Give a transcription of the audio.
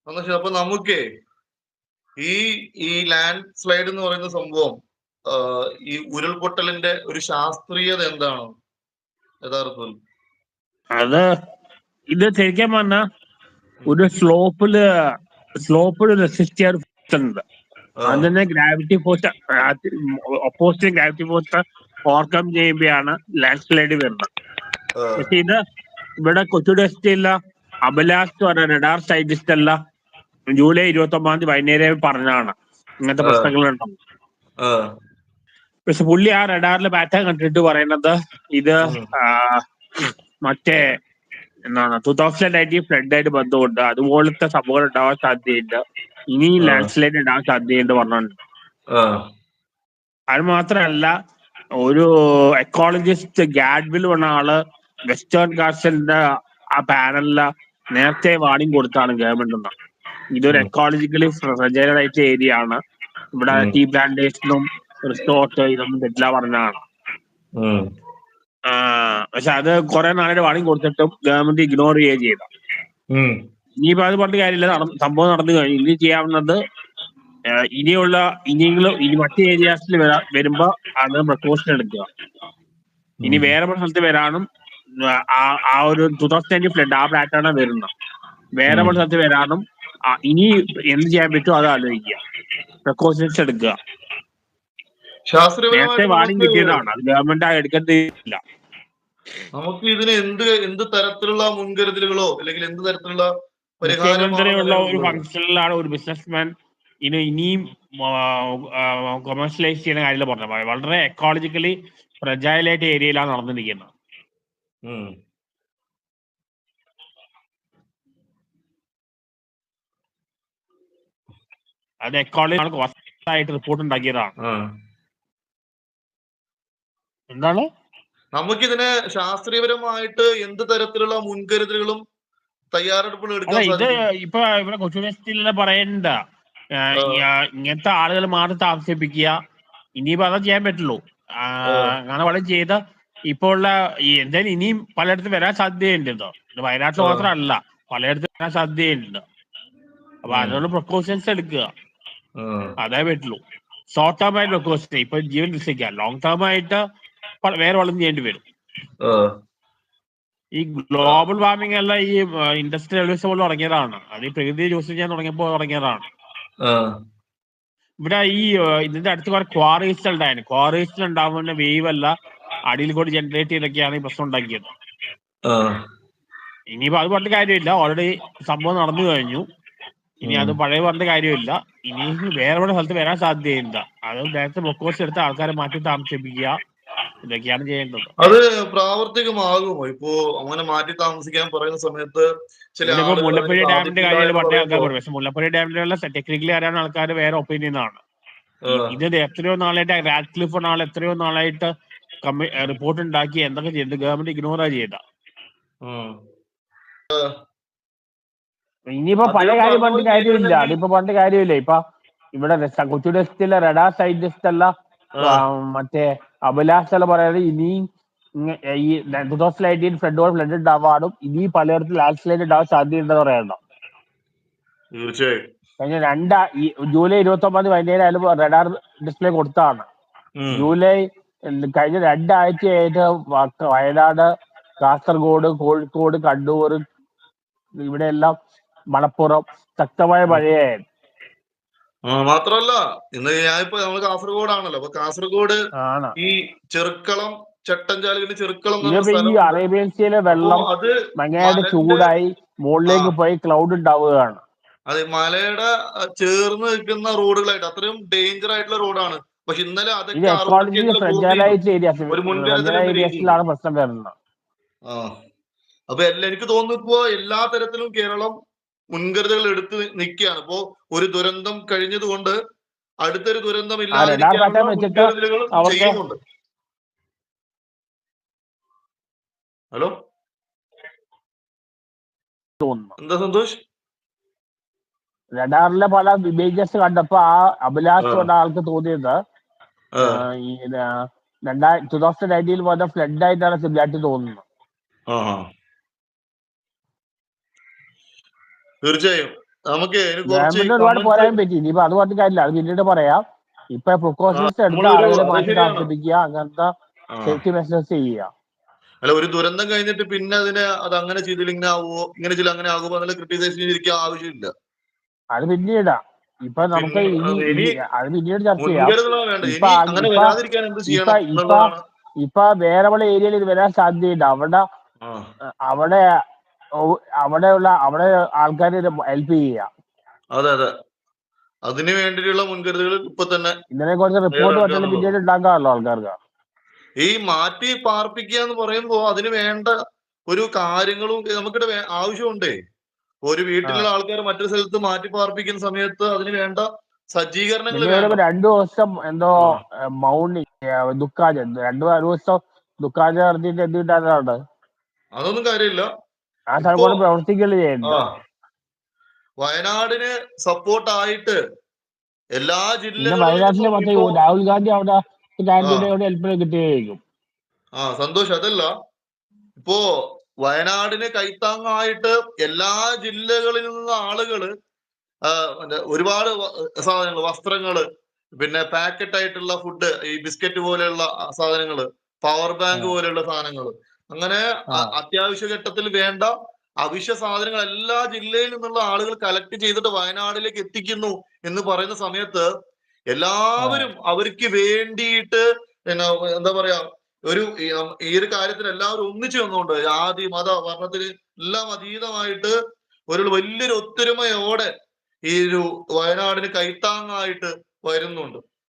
അപ്പൊ നമുക്കേ ഈ ഈ ലാൻഡ് സ്ലൈഡ് എന്ന് പറയുന്ന സംഭവം ഈ ഉരുൾപൊട്ടലിന്റെ ഒരു ശാസ്ത്രീയത എന്താണ് യഥാർത്ഥത്തിൽ? അത് ഇത് ശരിക്കും പറഞ്ഞ ഒരു സ്ലോപ്പില് റെസിസ്റ്റ് ചെയ്യാൻ ഫോഴ്സ് ഉണ്ട്. അതിനെ gravity force opposite gravity force overcome ചെയ്യുമ്പോഴാണ് ലാൻഡ് സ്ലൈഡ് വരുന്നത്. പക്ഷെ ഇത് ഇവിടെ കൊച്ചുഡസ്റ്റില്ല അഭിലാഷ് എന്ന് പറഞ്ഞ റഡാർ സൈന്റിസ്റ്റ് അല്ല ജൂലൈ 29 വൈകുന്നേരം പറഞ്ഞാണ് ഇങ്ങനത്തെ പ്രശ്നങ്ങളുണ്ടാവും. പക്ഷെ പുള്ളി ആ റഡാറിലെ പാറ്റേൺ കണ്ടിട്ട് പറയുന്നത് ഇത് മറ്റേ എന്താണ് 2019 ഫ്ലഡ് ആയിട്ട് ബന്ധമുണ്ട്, അതുപോലത്തെ സംഭവങ്ങൾ ഉണ്ടാവാൻ സാധ്യതയുണ്ട്, ഇനിയും ലാൻഡ് സ്ലൈഡ് ഉണ്ടാവാൻ സാധ്യതയുണ്ട് പറഞ്ഞിട്ടുണ്ട്. അത് മാത്രമല്ല ഒരു എക്കോളജിസ്റ്റ് ഗാഡ്വിൽ പറഞ്ഞ ആള് വെസ്റ്റേൺ കാസ്റ്റലിന്റെ ആ പാനലില് നേരത്തെ വാർണിംഗ് കൊടുത്താണ് ഗവൺമെന്റ്. ഇതൊരു എക്കോളജിക്കലി ഫ്രജൈൽ ആയിട്ട് ഏരിയ ആണ്, ഇവിടെ ടീ പ്ലാന്റേഷനും റിസോർട്ട് ഇതൊന്നും പറ്റില്ല പറഞ്ഞാണ്. പക്ഷെ അത് കുറെ നാളായിട്ട് വാർണിംഗ് കൊടുത്തിട്ടും ഗവൺമെന്റ് ഇഗ്നോർ ചെയ്യുക ചെയ്ത. ഇനിയിപ്പോ അത് പറഞ്ഞ കാര്യമില്ല, സംഭവം നടന്നു കഴിഞ്ഞു. ഇനി ചെയ്യാവുന്നത് ഇനി മറ്റു ഏരിയാസിൽ വരുമ്പോ അത് പ്രിക്കോഷൻ എടുക്കുക. ഇനി വേറെ സ്ഥലത്ത് വരാനും ആ ഒരു 2020 ഫ്ലഡ് ആ പാറ്റേൺ വരുന്നത്. വേറെ സ്ഥലത്ത് വരാനും ഇനി എന്ത് ചെയ്യാൻ പറ്റുമോ അത് ആലോചിക്കുക, പ്രിക്കോഷൻസ് എടുക്കുക. നേരത്തെ വാർണിംഗ് കിട്ടിയതാണ്, അത് ഗവൺമെന്റ് എടുക്കത്തില്ല. നമുക്ക് ഇതിന് എന്ത് തരത്തിലുള്ള മുൻകരുതലുകളോ അല്ലെങ്കിൽ എന്ത് തരത്തിലുള്ള മുഖ്യമന്ത്രിയുള്ള ഒരു ഫംഗ്ഷനിലാണ് ഒരു ബിസിനസ്മാൻ ഇനിയും കൊമേഴ്ഷ്യലൈസ് ചെയ്യുന്ന കാര്യത്തിൽ പറഞ്ഞത്. വളരെ എക്കോളജിക്കലി ഫ്രജൈലായിട്ട് ഏരിയയിലാണ് നടന്നിരിക്കുന്നത്. അത് എക്കോളജി വർഷമായിട്ട് റിപ്പോർട്ട് ഉണ്ടാക്കിയതാണ്. എന്താണ് നമുക്കിതിനെ ശാസ്ത്രീയപരമായിട്ട് എന്ത് തരത്തിലുള്ള മുൻകരുതലുകളും തയ്യാറെടുപ്പുകളും എടുക്കാൻ ഇത് ഇപ്പൊ ഇവിടെ കൊച്ചു യൂണിവേഴ്സിറ്റിയിലെ പറയണ്ട ഇങ്ങനത്തെ ആളുകൾ മാത്രം താമസിപ്പിക്കുക. ഇനിയിപ്പോ അതാ ചെയ്യാൻ പറ്റുള്ളൂ. അങ്ങനെ വളരെ ചെയ്ത് ഇപ്പൊ ഉള്ള എന്തായാലും ഇനിയും പലയിടത്തും വരാൻ സാധ്യതയുണ്ട്. ഇത് വയനാട്ടിൽ മാത്രമല്ല, പലയിടത്തും വരാൻ സാധ്യതയുണ്ട്. അപ്പൊ അതിനുള്ള പ്രിക്കോഷൻസ് എടുക്കുക, അതേ പറ്റുള്ളൂ. ഷോർട്ട് ടേം ആയിട്ട് പ്രിക്കോഷൻ ഇപ്പൊ ജീവൻ രക്ഷിക്കുക, ലോങ് ടേം ആയിട്ട് വേറെ വളം ചെയ്യേണ്ടി വരും. ഈ ഗ്ലോബൽ വാർമിംഗ് അല്ല, ഈ ഇൻഡസ്ട്രിയൽ റവല്യൂഷൻ പോലെ തുടങ്ങിയതാണ്. അത് ഈ പ്രകൃതിയെ ചൂഷണം ചെയ്യാൻ തുടങ്ങിയതാണ്. ഇവിടെ ഈ ഇതിന്റെ അടുത്ത് കുറെ ക്വാറീസ് ഉണ്ടായിരുന്നു. ക്വാറീസിൽ ഉണ്ടാവുന്ന വേവ് അല്ല അടിയിൽ കൂടി ജനറേറ്റ് ചെയ്തൊക്കെയാണ് ഈ പ്രശ്നം ഉണ്ടാക്കിയത്. ഇനിയിപ്പോ അത് പറഞ്ഞ കാര്യമില്ല, ഓൾറെഡി സംഭവം നടന്നു കഴിഞ്ഞു. ഇനി അത് പഴയ പറഞ്ഞ കാര്യമില്ല. ഇനി വേറെ സ്ഥലത്ത് വരാൻ സാധ്യതയില്ല. അത് നേരത്തെ പ്രൊക്കോഷൻ എടുത്ത് ആൾക്കാരെ മാറ്റി താമസിപ്പിക്കുക, ഇതൊക്കെയാണ് ചെയ്യേണ്ടത്. അത് പ്രാവർത്തികമാകുമോ? ഇപ്പോ അങ്ങനെ മാറ്റി താമസിക്കാൻ പറയുന്ന സമയത്ത് മുല്ലപ്പെരിയാർ ഡാമിന്റെ കാര്യം പറഞ്ഞ ആൾക്കാർ പറയും. പക്ഷെ മുല്ലപ്പെരിയാർ ഡാമിലുള്ള ടെക്നിക്കലി അറിയാവുന്ന ആൾക്കാർ വേറെ ഒപ്പീനിയൻ ആണ്. ഇത് എത്രയോ നാളായിട്ട് റാഡ്ക്ലിഫ് എന്ന ആൾ എത്രയോ നാളായിട്ട് റിപ്പോർട്ട് ഉണ്ടാക്കി എന്തൊക്കെ ചെയ്ത് ഗവൺമെന്റ് ഇഗ്നോറാ ചെയ്ത. ഇനിയിപ്പോ പഴയ കാര്യം പറഞ്ഞ കാര്യമില്ല, അതിപ്പോ പറഞ്ഞ കാര്യമില്ല. ഇപ്പൊ ഇവിടെ കൊച്ചു ടെസ്റ്റിലെ റഡാർ സൈന്റിസ്റ്റ് അല്ല മറ്റേ അഭിലാഷ് അല്ല പറയുന്നത് ഇനിയും ഈ 2019 ഫ്ലഡ് ഉണ്ടാവാനും ഇനി പലയിടത്തും ലാൻഡ് സ്ലൈഡ് ഉണ്ടാവാൻ സാധ്യതയുണ്ടെന്ന് പറയണ്ട. കഴിഞ്ഞ ജൂലൈ 29 വൈകുന്നേരം റഡാർ ഡിസ്പ്ലേ കൊടുത്താണ്. ജൂലൈ കഴിഞ്ഞ 2 ആഴ്ചയായിട്ട് വയനാട്, കാസർഗോഡ്, കോഴിക്കോട്, കണ്ണൂർ, ഇവിടെയെല്ലാം മലപ്പുറം ശക്തമായ മഴയായിരുന്നു. മാത്രമല്ല ഇന്ന് ഞാനിപ്പോ നമ്മൾ കാസർഗോഡാണല്ലോ. അപ്പൊ കാസർഗോഡ് ഈ ചെറുക്കളം ചട്ടഞ്ചാലുകളുടെ ചെറുക്കളം ഈ അറേബ്യൻ സീയിലെ വെള്ളം ഭയങ്കരമായിട്ട് ചൂടായി മുകളിലേക്ക് പോയി ക്ലൗഡ് ഉണ്ടാവുകയാണ്. അതെ, മലയുടെ ചേർന്ന് നിൽക്കുന്ന റോഡുകളായിട്ട് അത്രയും ഡേഞ്ചർ ആയിട്ടുള്ള റോഡാണ്. പക്ഷെ ഇന്നലെ ഒരു മുൻകരുതലാണ് പ്രശ്നം വരുന്നത്. അപ്പൊ എനിക്ക് തോന്നുന്നു ഇപ്പോ എല്ലാ തരത്തിലും കേരളം മുൻകരുതലുകൾ എടുത്ത് നിൽക്കുകയാണ്. ഇപ്പോ ഒരു ദുരന്തം കഴിഞ്ഞതുകൊണ്ട് അടുത്തൊരു ദുരന്തം ഇല്ലാതിരിക്കാനുള്ള മുൻകരുതലുകൾ ചെയ്യുന്നുണ്ട്. ഹലോ, എന്താ സന്തോഷ്? റഡാറിലെ പല ഇമേജസ് കണ്ടപ്പോ ആ അഭിലാഷ് എന്ന ആൾക്ക് തോന്നിയത് 2019 വന്ന ഫ്ലഡ് ആയിട്ടാണ് സിമിലാരിറ്റി തോന്നുന്നത്. തീർച്ചയായും നമുക്ക് ഗവൺമെന്റ് ഒരുപാട് പോരാൻ പറ്റി. ഇനിയിപ്പോ അത് പറഞ്ഞ കാര്യമില്ല, അത് പിന്നീട് പറയാം. ഇപ്പൊ പ്രിക്കോഷൻസ് എടുത്ത ആളുകളെ മാറ്റി താമസിപ്പിക്കുക, അങ്ങനത്തെ സേഫ്റ്റി മെഷേഴ്സ് ചെയ്യുക. അല്ല, ഒരു ദുരന്തം കഴിഞ്ഞിട്ട് പിന്നെ അത് അങ്ങനെ ചെയ്തില്ല ഇങ്ങനെ ആവുമോ, ഇങ്ങനെ ചെയ്തില്ല അങ്ങനെ ആകുമോ എന്നുള്ള ക്രിട്ടിസൈസ് ചെയ്തിരിക്കാൻ ആവശ്യമില്ല. അത് പിന്നീടാ. ഇപ്പൊ നമുക്ക് അത് പിന്നീട് ചർച്ച ചെയ്യാം. ഇപ്പൊ വേറെ പല ഏരിയയിൽ ഇത് വരാൻ സാധ്യതയുണ്ട്. അവിടെ ആൾക്കാരെ ഹെൽപ്പ് ചെയ്യുക. അതെ അതെ, അതിന് വേണ്ടിയിട്ടുള്ള മുൻകരുതലുകൾ ഇപ്പൊ തന്നെ ഇതിനെ കുറിച്ച് റിപ്പോർട്ട് പറ്റുന്ന പിന്നീട് ഉണ്ടാക്കാമല്ലോ ആൾക്കാർക്ക്. ഈ മാറ്റി പാർപ്പിക്കുക എന്ന് പറയുമ്പോ അതിന് വേണ്ട ഒരു കാര്യങ്ങളും നമുക്കിടെ ആവശ്യമുണ്ടേ. ഒരു വീട്ടിലുള്ള ആൾക്കാർ മറ്റൊരു സ്ഥലത്ത് മാറ്റി പാർപ്പിക്കുന്ന സമയത്ത് അതിന് വേണ്ട സജ്ജീകരണങ്ങൾ 2 ദിവസം എന്തോ ദുഃഖാചരണം 2 ദിവസം ദുഃഖാചരണം നടത്തിയിട്ട് എന്തുണ്ടാകുന്നുണ്ട്? അതൊന്നും കാര്യമില്ല. ആ സ്ഥലം പ്രവർത്തിക്കല് ചെയ്യണ്ട. വയനാടിന് സപ്പോർട്ടായിട്ട് എല്ലാ ജില്ലകളും വയനാട്ടിലെ മറ്റേ രാഹുൽ ഗാന്ധി അവിടെ ഹെൽപ്പിന് കിട്ടിയേക്കും. സന്തോഷം. അതല്ല, ഇപ്പോ വയനാടിന് കൈത്താങ്ങായിട്ട് എല്ലാ ജില്ലകളിൽ നിന്നുള്ള ആളുകള് ഒരുപാട് സാധനങ്ങൾ, വസ്ത്രങ്ങള്, പിന്നെ പാക്കറ്റ് ആയിട്ടുള്ള ഫുഡ്, ഈ ബിസ്ക്കറ്റ് പോലെയുള്ള സാധനങ്ങള്, പവർ ബാങ്ക് പോലെയുള്ള സാധനങ്ങള്, അങ്ങനെ അത്യാവശ്യ ഘട്ടത്തിൽ വേണ്ട അവശ്യ സാധനങ്ങൾ എല്ലാ ജില്ലയിൽ നിന്നുള്ള ആളുകൾ കളക്ട് ചെയ്തിട്ട് വയനാട്ടിലേക്ക് എത്തിക്കുന്നു എന്ന് പറയുന്ന സമയത്ത് എല്ലാവരും അവർക്ക് വേണ്ടിയിട്ട് എന്താ പറയാ, ഈ ഒരു കാര്യത്തിൽ എല്ലാവരും ഒന്നിച്ചു വന്നുകൊണ്ട് ജാതി മത വർണ്ണത്തിന് എല്ലാം അതീതമായിട്ട് ഒരു വലിയൊരു ഒത്തൊരുമയോടെ ഈ ഒരു വയനാടിന് കൈത്താങ്ങായിട്ട് വരുന്നുണ്ട്.